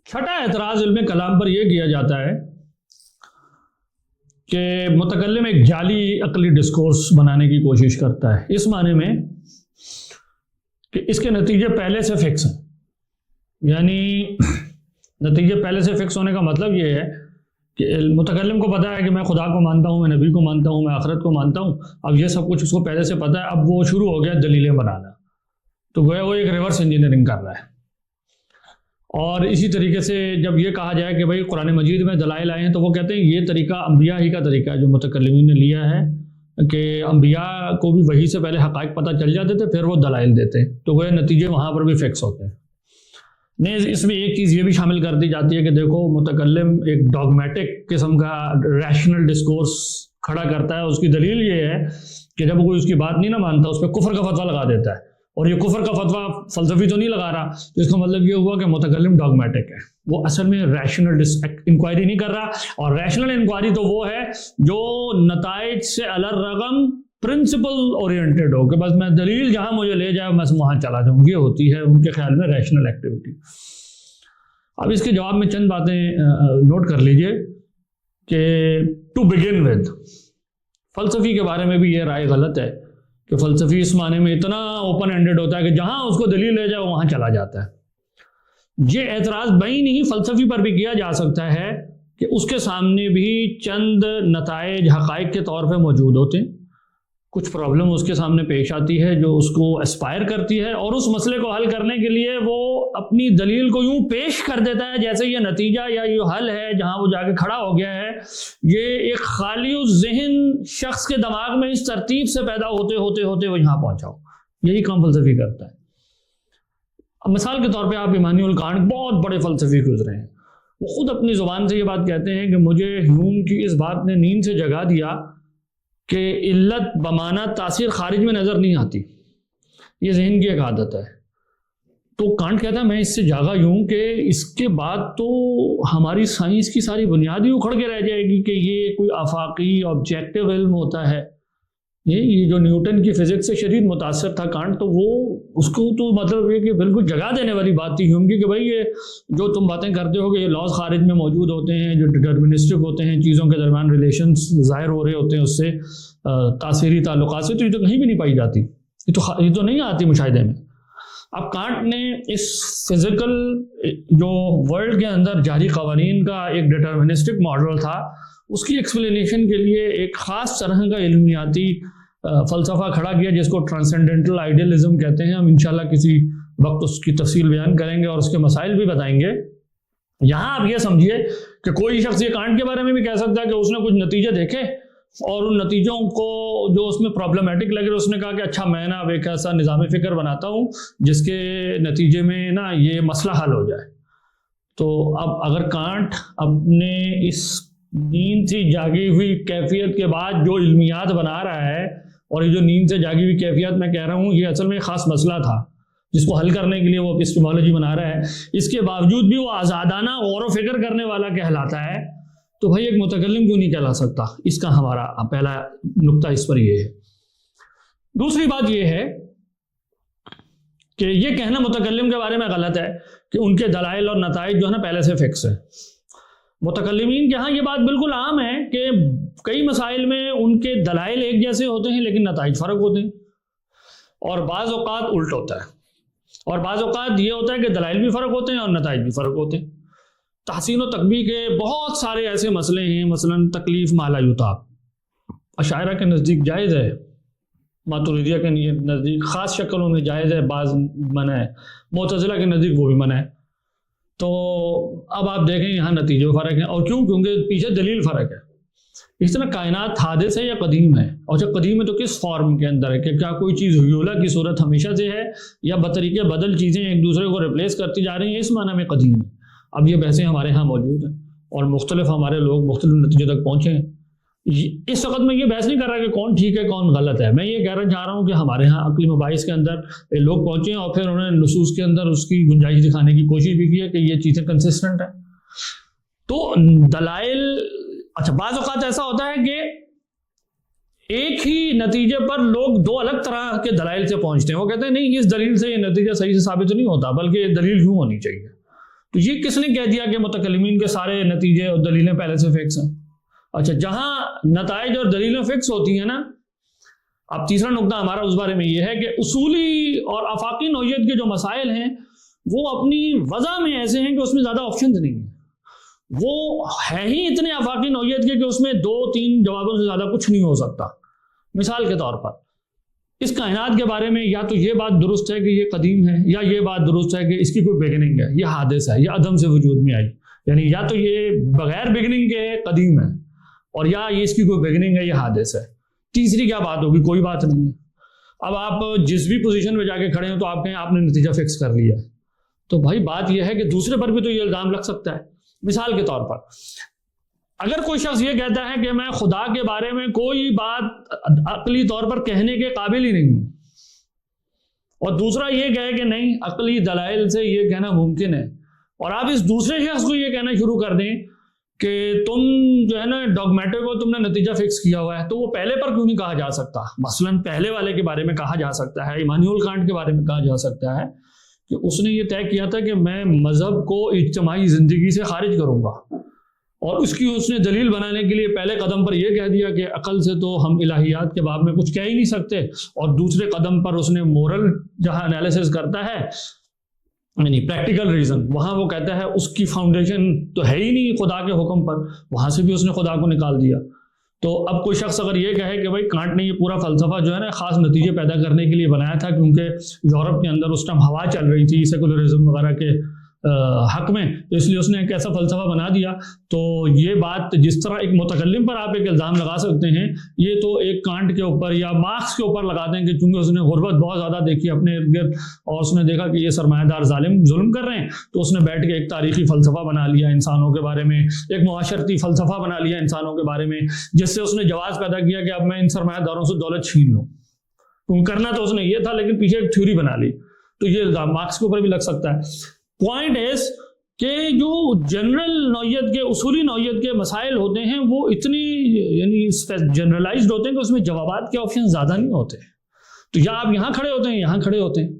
چھٹا اعتراض علم کلام پر یہ کیا جاتا ہے کہ متکلم ایک جعلی عقلی ڈسکورس بنانے کی کوشش کرتا ہے، اس معنی میں کہ اس کے نتیجے پہلے سے فکس ہیں۔ یعنی نتیجے پہلے سے فکس ہونے کا مطلب یہ ہے کہ متکلم کو پتہ ہے کہ میں خدا کو مانتا ہوں، میں نبی کو مانتا ہوں، میں آخرت کو مانتا ہوں، اب یہ سب کچھ اس کو پہلے سے پتہ ہے، اب وہ شروع ہو گیا دلیلیں بنانا، تو گویا وہ ایک ریورس انجینئرنگ کر رہا ہے۔ اور اسی طریقے سے جب یہ کہا جائے کہ بھائی قرآن مجید میں دلائل آئے ہیں تو وہ کہتے ہیں یہ طریقہ انبیاء ہی کا طریقہ ہے جو متکلمین نے لیا ہے، کہ انبیاء کو بھی وحی سے پہلے حقائق پتہ چل جاتے تھے، پھر وہ دلائل دیتے ہیں، تو وہ نتیجے وہاں پر بھی فکس ہوتے ہیں۔ نہیں، اس میں ایک چیز یہ بھی شامل کر دی جاتی ہے کہ دیکھو متکلم ایک ڈاگمیٹک قسم کا ریشنل ڈسکورس کھڑا کرتا ہے، اس کی دلیل یہ ہے کہ جب کوئی اس کی بات نہیں نہ مانتا اس پہ کفر کا فتویٰ لگا دیتا ہے، اور یہ کفر کا فتویٰ فلسفی تو نہیں لگا رہا، تو اس کا مطلب یہ ہوا کہ متکلم ڈاگمیٹک ہے، وہ اصل میں ریشنل انکوائری نہیں کر رہا، اور ریشنل انکوائری تو وہ ہے جو نتائج سے الرغم پرنسپل اورینٹڈ ہو، کہ بس میں دلیل جہاں مجھے لے جائے میں وہاں چلا جاؤں، یہ ہوتی ہے ان کے خیال میں ریشنل ایکٹیویٹی۔ اب اس کے جواب میں چند باتیں نوٹ کر لیجئے کہ ٹو بگن ود، فلسفی کے بارے میں بھی یہ رائے غلط ہے کہ فلسفی اس معنی میں اتنا اوپن اینڈڈ ہوتا ہے کہ جہاں اس کو دلیل لے جائے وہاں چلا جاتا ہے۔ یہ اعتراض بین ہی فلسفی پر بھی کیا جا سکتا ہے کہ اس کے سامنے بھی چند نتائج حقائق کے طور پہ موجود ہوتے ہیں، کچھ پرابلم اس کے سامنے پیش آتی ہے جو اس کو اسپائر کرتی ہے، اور اس مسئلے کو حل کرنے کے لیے وہ اپنی دلیل کو یوں پیش کر دیتا ہے جیسے یہ نتیجہ یا یہ حل ہے جہاں وہ جا کے کھڑا ہو گیا ہے، یہ ایک خالی ذہن شخص کے دماغ میں اس ترتیب سے پیدا ہوتے ہوتے ہوتے وہ یہاں پہنچا ہو، یہی کام فلسفی کرتا ہے۔ اب مثال کے طور پہ آپ ایمانوئل کانٹ بہت بڑے فلسفی گزرے ہیں، وہ خود اپنی زبان سے یہ بات کہتے ہیں کہ مجھے ہیوم کی اس بات نے نیند سے جگا دیا کہ علت بمانہ تاثیر خارج میں نظر نہیں آتی، یہ ذہن کی ایک عادت ہے۔ تو کانٹ کہتا ہے میں اس سے جاگا یوں کہ اس کے بعد تو ہماری سائنس کی ساری بنیاد ہی اکھڑ کے رہ جائے گی کہ یہ کوئی آفاقی آبجیکٹیو علم ہوتا ہے۔ یہ جو نیوٹن کی فزکس سے شدید متاثر تھا کانٹ، تو وہ اس کو تو مطلب یہ کہ بالکل جگا دینے والی بات تھی ہیوم کی کہ بھائی یہ جو تم باتیں کرتے ہو کہ یہ لاز خارج میں موجود ہوتے ہیں جو ڈٹرمنسٹک ہوتے ہیں، چیزوں کے درمیان ریلیشنز ظاہر ہو رہے ہوتے ہیں اس سے تاثیری تعلقات سے، تو یہ تو کہیں بھی نہیں پائی جاتی، یہ تو نہیں آتی مشاہدے میں۔ اب کانٹ نے اس فزیکل جو ورلڈ کے اندر جاری قوانین کا ایک ڈٹرمنسٹک ماڈل تھا، اس کی ایکسپلینیشن کے لیے ایک خاص طرح کا علمیاتی فلسفہ کھڑا کیا جس کو ٹرانسینڈنٹل آئیڈیلزم کہتے ہیں۔ ہم انشاءاللہ کسی وقت اس کی تفصیل بیان کریں گے اور اس کے مسائل بھی بتائیں گے۔ یہاں آپ یہ سمجھیے کہ کوئی شخص یہ کانٹ کے بارے میں بھی کہہ سکتا ہے کہ اس نے کچھ نتیجے دیکھے اور ان نتیجوں کو جو اس میں پرابلمٹک لگ رہے اس نے کہا کہ اچھا میں نا ایک ایسا نظام فکر بناتا ہوں جس کے نتیجے میں نا یہ مسئلہ حل ہو جائے۔ تو اب اگر کانٹ اپنے اس نیند سے جاگی ہوئی کیفیت کے بعد جو علمیات بنا رہا ہے، اور یہ جو نیند سے جاگی ہوئی کیفیت میں کہہ رہا ہوں یہ اصل میں خاص مسئلہ تھا جس کو حل کرنے کے لیے وہ اپسٹیمولوجی بنا رہا ہے، اس کے باوجود بھی وہ آزادانہ غور و فکر کرنے والا کہلاتا ہے، تو بھائی ایک متکلم کیوں نہیں کہلا سکتا؟ اس کا ہمارا پہلا نقطہ اس پر یہ ہے۔ دوسری بات یہ ہے کہ یہ کہنا متکلم کے بارے میں غلط ہے کہ ان کے دلائل اور نتائج جو ہے نا پہلے سے فکس ہے۔ متکلمین کے ہاں یہ بات بالکل عام ہے کہ کئی مسائل میں ان کے دلائل ایک جیسے ہوتے ہیں لیکن نتائج فرق ہوتے ہیں، اور بعض اوقات الٹ ہوتا ہے، اور بعض اوقات یہ ہوتا ہے کہ دلائل بھی فرق ہوتے ہیں اور نتائج بھی فرق ہوتے ہیں۔ تحسین و تقبیح کے بہت سارے ایسے مسئلے ہیں، مثلا تکلیف ما لا یطاق اشاعرہ کے نزدیک جائز ہے، ماتریدیہ کے نزدیک خاص شکلوں میں جائز ہے، بعض منع ہے، معتزلہ کے نزدیک وہ بھی منع ہے۔ تو اب آپ دیکھیں یہاں نتیجے فرق ہیں، اور کیونکہ پیچھے دلیل فرق ہے۔ اس طرح کائنات حادث ہے یا قدیم ہے، اور جب قدیم ہے تو کس فارم کے اندر ہے، کہ کیا کوئی چیز حیولہ کی صورت ہمیشہ سے ہے یا بطریقے بدل چیزیں ایک دوسرے کو ریپلیس کرتی جا رہی ہیں، اس معنی میں قدیم ہے۔ اب یہ بحثیں ہمارے ہاں موجود ہیں اور مختلف ہمارے لوگ مختلف نتیجے تک پہنچے ہیں۔ اس وقت میں یہ بحث نہیں کر رہا کہ کون ٹھیک ہے کون غلط ہے، میں یہ کہنا چاہ رہا ہوں کہ ہمارے ہاں عقلی مباحث کے اندر لوگ پہنچے ہیں اور پھر انہوں نے نصوص کے اندر اس کی گنجائش دکھانے کی کوشش بھی کی ہے کہ یہ چیزیں کنسسٹنٹ ہیں۔ تو دلائل، اچھا بعض اوقات ایسا ہوتا ہے کہ ایک ہی نتیجے پر لوگ دو الگ طرح کے دلائل سے پہنچتے ہیں، وہ کہتے ہیں نہیں اس دلیل سے یہ نتیجہ صحیح سے ثابت نہیں ہوتا بلکہ یہ دلیل یوں ہونی چاہیے، تو یہ کس نے کہہ دیا کہ متکلمین کے سارے نتیجے اور دلیلیں پہلے سے فکس ہیں؟ اچھا، جہاں نتائج اور دلیلیں فکس ہوتی ہیں نا، اب تیسرا نقطہ ہمارا اس بارے میں یہ ہے کہ اصولی اور آفاقی نوعیت کے جو مسائل ہیں وہ اپنی وضع میں ایسے ہیں کہ اس میں زیادہ آپشنز نہیں ہیں، وہ ہے ہی اتنے آفاقی نوعیت کے کہ اس میں 2-3 جوابوں سے زیادہ کچھ نہیں ہو سکتا۔ مثال کے طور پر اس کائنات کے بارے میں یا تو یہ بات درست ہے کہ یہ قدیم ہے، یا یہ بات درست ہے کہ اس کی کوئی بگننگ ہے، یہ حادث ہے، یہ عدم سے وجود میں آئی، یعنی یا تو یہ بغیر بگننگ کے قدیم ہے، اور یا یہ اس کی کوئی بگننگ ہے، یہ حادث ہے۔ تیسری کیا بات ہوگی؟ کوئی بات نہیں ہے۔ اب آپ جس بھی پوزیشن میں جا کے کھڑے ہیں تو آپ کہیں آپ نے نتیجہ فکس کر لیا، تو بھائی بات یہ ہے کہ دوسرے پر بھی تو یہ الزام لگ سکتا ہے۔ مثال کے طور پر اگر کوئی شخص یہ کہتا ہے کہ میں خدا کے بارے میں کوئی بات عقلی طور پر کہنے کے قابل ہی نہیں ہوں، اور دوسرا یہ کہے کہ نہیں عقلی دلائل سے یہ کہنا ممکن ہے، اور آپ اس دوسرے شخص کو یہ کہنا شروع کر دیں کہ تم جو ہے نا ڈاگمیٹو کو تم نے نتیجہ فکس کیا ہوا ہے، تو وہ پہلے پر کیوں نہیں کہا جا سکتا؟ مثلاً پہلے والے کے بارے میں کہا جا سکتا ہے، ایمانوئل کانٹ کے بارے میں کہا جا سکتا ہے کہ اس نے یہ طے کیا تھا کہ میں مذہب کو اجتماعی زندگی سے خارج کروں گا، اور اس کی اس نے دلیل بنانے کے لیے پہلے قدم پر یہ کہہ دیا کہ عقل سے تو ہم الہیات کے باب میں کچھ کہہ ہی نہیں سکتے، اور دوسرے قدم پر اس نے مورل جہاں انالیسس کرتا ہے یعنی پریکٹیکل ریزن، وہاں وہ کہتا ہے اس کی فاؤنڈیشن تو ہے ہی نہیں خدا کے حکم پر، وہاں سے بھی اس نے خدا کو نکال دیا۔ تو اب کوئی شخص اگر یہ کہے کہ بھائی کانٹ نے یہ پورا فلسفہ جو ہے نا خاص نتیجے پیدا کرنے کے لیے بنایا تھا، کیونکہ یورپ کے اندر اس ٹائم ہوا چل رہی تھی سیکولرزم وغیرہ کے حق میں، تو اس لیے اس نے ایک ایسا فلسفہ بنا دیا، تو یہ بات جس طرح ایک متکلم پر آپ ایک الزام لگا سکتے ہیں، یہ تو ایک کانٹ کے اوپر یا مارکس کے اوپر لگا دیں کہ چونکہ اس نے غربت بہت زیادہ دیکھی اپنے ارد گرد، اور اس نے دیکھا کہ یہ سرمایہ دار ظلم کر رہے ہیں، تو اس نے بیٹھ کے ایک تاریخی فلسفہ بنا لیا انسانوں کے بارے میں، ایک معاشرتی فلسفہ بنا لیا انسانوں کے بارے میں، جس سے اس نے جواز پیدا کیا کہ اب میں ان سرمایہ داروں سے دولت چھین لوں، کیونکہ کرنا تو اس نے یہ تھا لیکن پیچھے ایک تھیوری بنا لی، تو یہ الزام مارکس کے اوپر بھی لگ سکتا ہے۔ پوائنٹ از کہ جو جنرل نوعیت کے اصولی نوعیت کے مسائل ہوتے ہیں وہ اتنی یعنی جنرلائزڈ ہوتے ہیں کہ اس میں جوابات کے آپشن زیادہ نہیں ہوتے، تو یا آپ یہاں کھڑے ہوتے ہیں یہاں کھڑے ہوتے ہیں،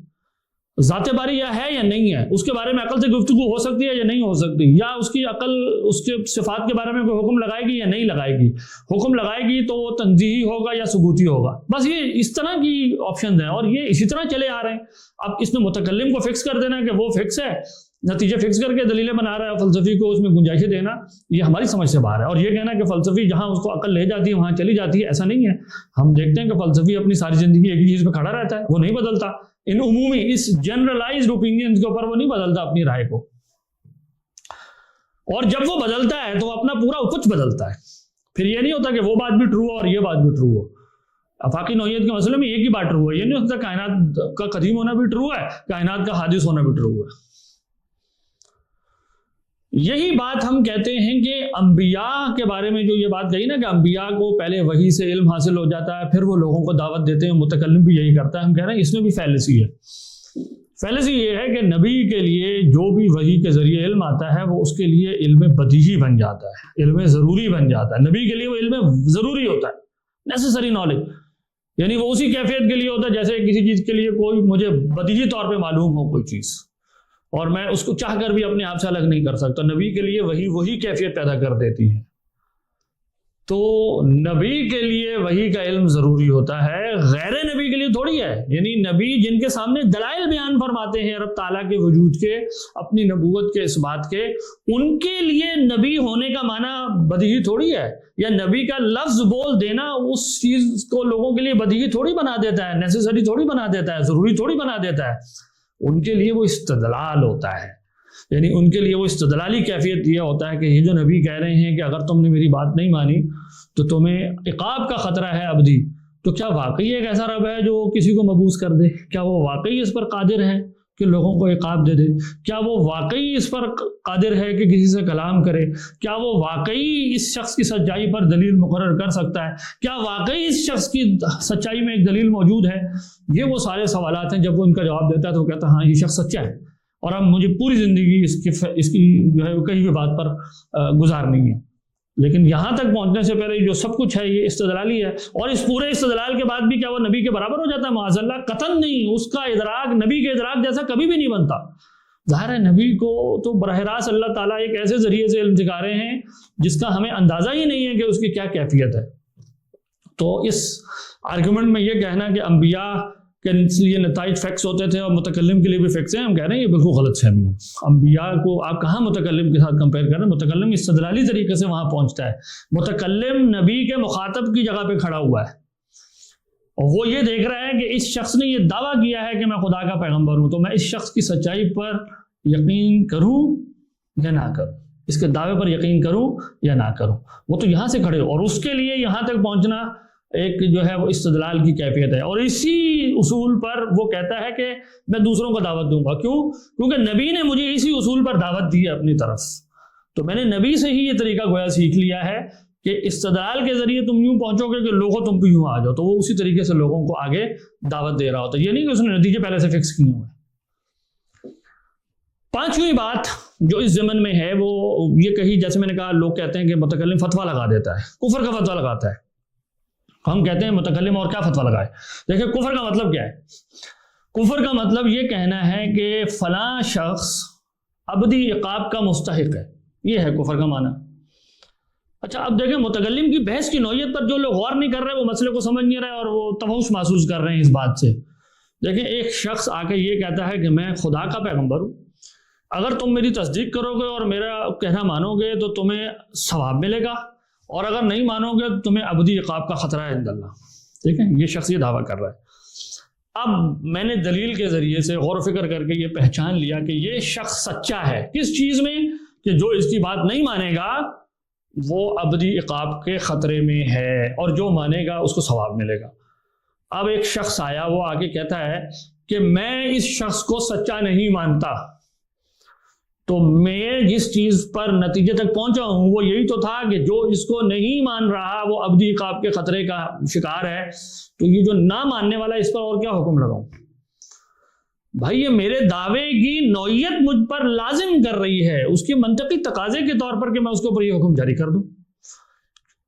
ذات باری یا ہے یا نہیں ہے، اس کے بارے میں عقل سے گفتگو ہو سکتی ہے یا نہیں ہو سکتی، یا اس کی عقل اس کے صفات کے بارے میں کوئی حکم لگائے گی یا نہیں لگائے گی، حکم لگائے گی تو وہ تنزیہی ہوگا یا ثبوتی ہوگا، بس یہ اس طرح کی آپشنز ہیں، اور یہ اسی طرح چلے آ رہے ہیں۔ اب اس میں متکلم کو فکس کر دینا کہ وہ فکس ہے، نتیجے فکس کر کے دلیلیں بنا رہا ہے، فلسفی کو اس میں گنجائشیں دینا، یہ ہماری سمجھ سے باہر ہے، اور یہ کہنا کہ فلسفی جہاں اس کو عقل لے جاتی ہے وہاں چلی جاتی ہے، ایسا نہیں ہے۔ ہم دیکھتے ہیں کہ فلسفی اپنی ساری زندگی ایک ہی چیز پہ کھڑا رہتا ہے، وہ نہیں بدلتا، ان عمومی اس جنرلائزڈ اوپینینز کے اوپر وہ نہیں بدلتا اپنی رائے کو، اور جب وہ بدلتا ہے تو اپنا پورا کچھ بدلتا ہے، پھر یہ نہیں ہوتا کہ وہ بات بھی ٹرو ہو اور یہ بات بھی ٹرو ہو۔ افاقی نوعیت کے مسئلے میں ایک ہی بات ٹرو ہے، یہ نہیں ہوتا کائنات کا قدیم ہونا بھی ٹرو ہے، کائنات کا حادث ہونا بھی ٹرو ہے۔ یہی بات ہم کہتے ہیں کہ انبیاء کے بارے میں جو یہ بات کہی نا کہ انبیاء کو پہلے وحی سے علم حاصل ہو جاتا ہے، پھر وہ لوگوں کو دعوت دیتے ہیں، متکلم بھی یہی کرتا ہے، ہم کہہ رہے ہیں اس میں بھی فیلسی ہے۔ فیلسی یہ ہے کہ نبی کے لیے جو بھی وحی کے ذریعے علم آتا ہے وہ اس کے لیے علم بدیہی بن جاتا ہے، علم ضروری بن جاتا ہے، نبی کے لیے وہ علم ضروری ہوتا ہے، نیسیسری نالج، یعنی وہ اسی کیفیت کے لیے ہوتا ہے جیسے کسی چیز کے لیے کوئی مجھے بدیہی طور پہ معلوم ہو کوئی چیز، اور میں اس کو چاہ کر بھی اپنے آپ سے الگ نہیں کر سکتا، نبی کے لیے وہی کیفیت پیدا کر دیتی ہے۔ تو نبی کے لیے وحی کا علم ضروری ہوتا ہے، غیر نبی کے لیے تھوڑی ہے، یعنی نبی جن کے سامنے دلائل بیان فرماتے ہیں رب تعالیٰ کے وجود کے، اپنی نبوت کے، اس بات کے، ان کے لیے نبی ہونے کا معنی بدیہی تھوڑی ہے، یا نبی کا لفظ بول دینا اس چیز کو لوگوں کے لیے بدیہی تھوڑی بنا دیتا ہے، نیسیسری تھوڑی بنا دیتا ہے، ضروری تھوڑی بنا دیتا ہے۔ ان کے لیے وہ استدلال ہوتا ہے، یعنی ان کے لیے وہ استدلالی کیفیت یہ ہوتا ہے کہ یہ جو نبی کہہ رہے ہیں کہ اگر تم نے میری بات نہیں مانی تو تمہیں عقاب کا خطرہ ہے ابدی، تو کیا واقعی ایک ایسا رب ہے جو کسی کو مبعوث کر دے؟ کیا وہ واقعی اس پر قادر ہے کہ لوگوں کو عقاب دے دے؟ کیا وہ واقعی اس پر قادر ہے کہ کسی سے کلام کرے؟ کیا وہ واقعی اس شخص کی سچائی پر دلیل مقرر کر سکتا ہے؟ کیا واقعی اس شخص کی سچائی میں ایک دلیل موجود ہے؟ یہ وہ سارے سوالات ہیں، جب وہ ان کا جواب دیتا ہے تو وہ کہتا ہے ہاں یہ شخص سچا ہے، اور اب مجھے پوری زندگی اس کی جو ہے کہیں بھی بات پر گزارنی ہے۔ لیکن یہاں تک پہنچنے سے پہلے جو سب کچھ ہے یہ استدلالی ہے، اور اس پورے استدلال کے بعد بھی کیا وہ نبی کے برابر ہو جاتا ہے؟ معاذ اللہ قطعاً نہیں، اس کا ادراک نبی کے ادراک جیسا کبھی بھی نہیں بنتا۔ ظاہر ہے نبی کو تو براہ راست اللہ تعالیٰ ایک ایسے ذریعے سے علم سکھا رہے ہیں جس کا ہمیں اندازہ ہی نہیں ہے کہ اس کی کیا کیفیت ہے. تو اس آرگومنٹ میں یہ کہنا کہ انبیاء کے لیے نتائج فیکس ہوتے تھے اور متکلم کے لیے بھی فیکس ہیں، ہم کہہ رہے ہیں یہ بالکل غلط فہمی ہے. انبیاء کو آپ کہاں متکلم کے ساتھ کمپیئر کر رہے ہیں؟ متکلم استدلالی طریقے سے وہاں پہنچتا ہے. متکلم نبی کے مخاطب کی جگہ پہ کھڑا ہوا ہے اور وہ یہ دیکھ رہا ہے کہ اس شخص نے یہ دعویٰ کیا ہے کہ میں خدا کا پیغمبر ہوں، تو میں اس شخص کی سچائی پر یقین کروں یا نہ کروں، اس کے دعوے پر یقین کروں یا نہ کروں. وہ تو یہاں سے کھڑے اور اس کے لیے یہاں تک پہنچنا ایک جو ہے وہ استدلال کی کیفیت ہے. اور اسی اصول پر وہ کہتا ہے کہ میں دوسروں کو دعوت دوں گا. کیوں؟ کیونکہ نبی نے مجھے اسی اصول پر دعوت دی ہے اپنی طرف، تو میں نے نبی سے ہی یہ طریقہ گویا سیکھ لیا ہے کہ استدلال کے ذریعے تم یوں پہنچو گے کہ لوگوں تم بھی یوں آ جاؤ. تو وہ اسی طریقے سے لوگوں کو آگے دعوت دے رہا ہوتا ہے، یہ نہیں کہ اس نے نتیجے پہلے سے فکس کیے ہوئے. پانچویں بات جو اس ضمن میں ہے وہ یہ کہی، جیسے میں نے کہا لوگ کہتے ہیں کہ متکلم فتویٰ لگا دیتا ہے، کفر کا فتویٰ لگاتا ہے. ہم کہتے ہیں متکلم اور کیا فتویٰ لگائے؟ دیکھیں کفر کا مطلب کیا ہے. کفر کا مطلب یہ کہنا ہے کہ فلاں شخص ابدی عقاب کا مستحق ہے، یہ ہے کفر کا معنی. اچھا اب دیکھیں متکلم کی بحث کی نوعیت پر جو لوگ غور نہیں کر رہے، وہ مسئلے کو سمجھ نہیں رہے اور وہ تفوش محسوس کر رہے ہیں اس بات سے. دیکھیں ایک شخص آ کے یہ کہتا ہے کہ میں خدا کا پیغمبر ہوں، اگر تم میری تصدیق کرو گے اور میرا کہنا مانو گے تو تمہیں ثواب ملے گا، اور اگر نہیں مانو گے تو تمہیں ابدی عقاب کا خطرہ ہے عند اللہ. ٹھیک ہے، یہ شخص یہ دعویٰ کر رہا ہے. اب میں نے دلیل کے ذریعے سے غور و فکر کر کے یہ پہچان لیا کہ یہ شخص سچا ہے کس چیز میں، کہ جو اس کی بات نہیں مانے گا وہ ابدی عقاب کے خطرے میں ہے، اور جو مانے گا اس کو ثواب ملے گا. اب ایک شخص آیا، وہ آگے کہتا ہے کہ میں اس شخص کو سچا نہیں مانتا، تو میں جس چیز پر نتیجے تک پہنچا ہوں وہ یہی تو تھا کہ جو اس کو نہیں مان رہا وہ ابدی عقاب کے خطرے کا شکار ہے، تو یہ جو نہ ماننے والا اس پر اور کیا حکم لگاؤں؟ بھائی یہ میرے دعوے کی نوعیت مجھ پر لازم کر رہی ہے، اس کی منطقی تقاضے کے طور پر کہ میں اس کے اوپر یہ حکم جاری کر دوں،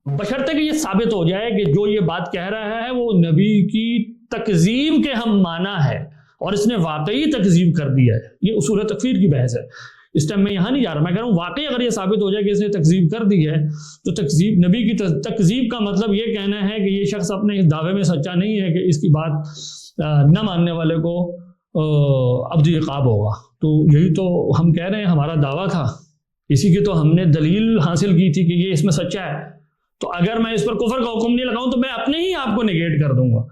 بشرطے کہ یہ ثابت ہو جائے کہ جو یہ بات کہہ رہا ہے وہ نبی کی تکذیب کے ہم معنی ہے اور اس نے واقعی تکذیب کر دیا ہے. یہ اصول تکفیر کی بحث ہے. اس ٹائم میں یہاں نہیں جا رہا، میں کہہ رہا ہوں واقعی اگر یہ ثابت ہو جائے کہ اس نے تکذیب کر دی ہے تو تکذیب، نبی کی تکذیب کا مطلب یہ کہنا ہے کہ یہ شخص اپنے اس دعوے میں سچا نہیں ہے کہ اس کی بات نہ ماننے والے کو ابدی عقاب ہوگا. تو یہی تو ہم کہہ رہے ہیں ہمارا دعویٰ تھا، اسی کی تو ہم نے دلیل حاصل کی تھی کہ یہ اس میں سچا ہے. تو اگر میں اس پر کفر کا حکم نہیں لگاؤں تو میں اپنے ہی آپ کو نگیٹ کر دوں گا.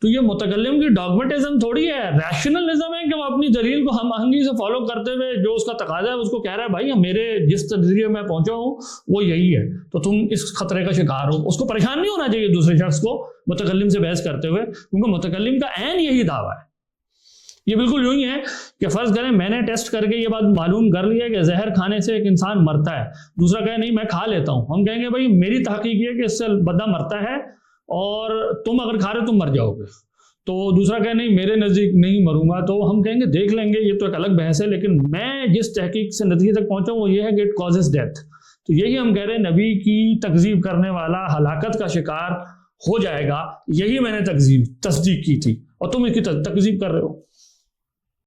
تو یہ متکلم کی ڈاگمیٹزم تھوڑی ہے، ریشنلزم ہے کہ وہ اپنی دلیل کو ہم آہنگی سے فالو کرتے ہوئے جو اس کا تقاضا ہے اس کو کہہ رہا ہے بھائی میرے جس نظریے میں پہنچا ہوں وہ یہی ہے، تو تم اس خطرے کا شکار ہو. اس کو پریشان نہیں ہونا چاہیے دوسرے شخص کو متکلم سے بحث کرتے ہوئے، کیونکہ متکلم کا عین یہی دعویٰ ہے. یہ بالکل یوں ہی ہے کہ فرض کریں میں نے ٹیسٹ کر کے یہ بات معلوم کر لی ہے کہ زہر کھانے سے ایک انسان مرتا ہے، دوسرا کہے نہیں میں کھا لیتا ہوں. ہم کہیں گے بھائی میری تحقیق یہ کہ اس سے بندہ مرتا ہے اور تم اگر کھا رہے تم مر جاؤ گے. تو دوسرا کہے نہیں میرے نزدیک نہیں مروں گا. تو ہم کہیں گے دیکھ لیں گے، یہ تو ایک الگ بحث ہے، لیکن میں جس تحقیق سے نتیجے تک پہنچا ہوں وہ یہ ہے کہ اٹ کازز ڈیتھ. تو یہی ہم کہہ رہے ہیں نبی کی تکذیب کرنے والا ہلاکت کا شکار ہو جائے گا، یہی میں نے تصدیق کی تھی اور تم اس کی تکذیب کر رہے ہو.